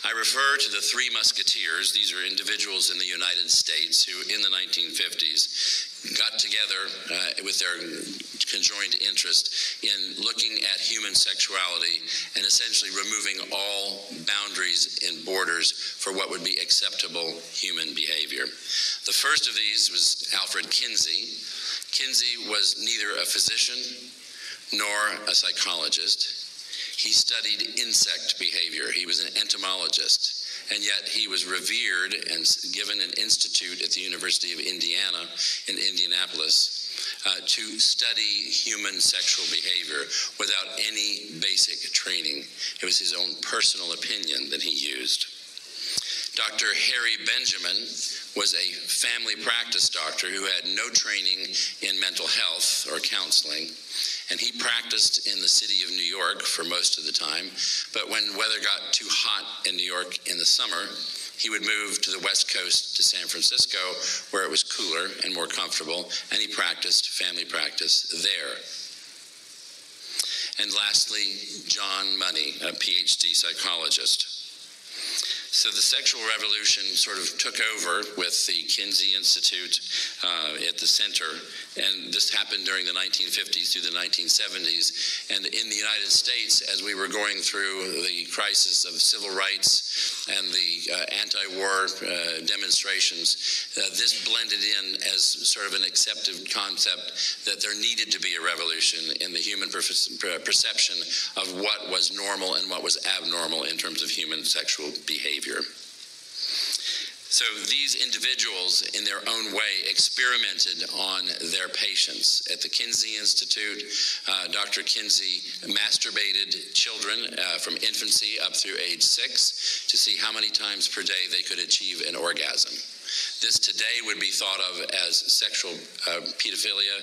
I refer to the Three Musketeers. These are individuals in the United States who, in the 1950s, got together with their conjoined interest in looking at human sexuality and essentially removing all boundaries and borders for what would be acceptable human behavior. The first of these was Alfred Kinsey. Kinsey was neither a physician nor a psychologist. He studied insect behavior. He was an entomologist. And yet he was revered and given an institute at the University of Indiana in Indianapolis to study human sexual behavior without any basic training. It was his own personal opinion that he used. Dr. Harry Benjamin was a family practice doctor who had no training in mental health or counseling, and he practiced in the city of New York for most of the time, but when weather got too hot in New York in the summer, he would move to the West Coast to San Francisco, where it was cooler and more comfortable, and he practiced family practice there. And lastly, John Money, a PhD psychologist. So the sexual revolution sort of took over with the Kinsey Institute at the center, and this happened during the 1950s through the 1970s. And in the United States, as we were going through the crisis of civil rights and the anti-war demonstrations, this blended in as sort of an accepted concept that there needed to be a revolution in the human perception of what was normal and what was abnormal in terms of human sexual behavior. So these individuals, in their own way, experimented on their patients. At the Kinsey Institute, Dr. Kinsey masturbated children from infancy up through age 6 to see how many times per day they could achieve an orgasm. This today would be thought of as sexual pedophilia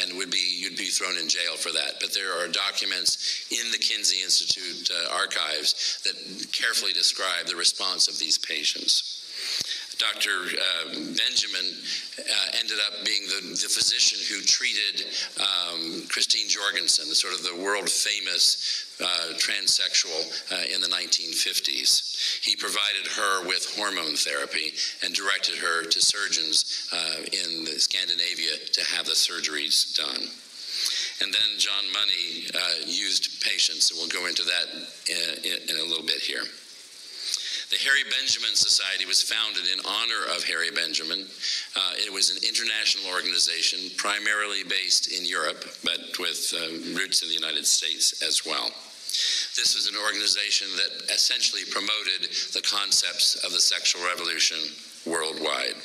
and you'd be thrown in jail for that. But there are documents in the Kinsey Institute archives that carefully describe the response of these patients. Dr. Benjamin ended up being the physician who treated Christine Jorgensen, sort of the world-famous transsexual in the 1950s. He provided her with hormone therapy and directed her to surgeons in Scandinavia to have the surgeries done. And then John Money used patients, and we'll go into that in a little bit here. The Harry Benjamin Society was founded in honor of Harry Benjamin. It was an international organization, primarily based in Europe, but with roots in the United States as well. This was an organization that essentially promoted the concepts of the sexual revolution worldwide.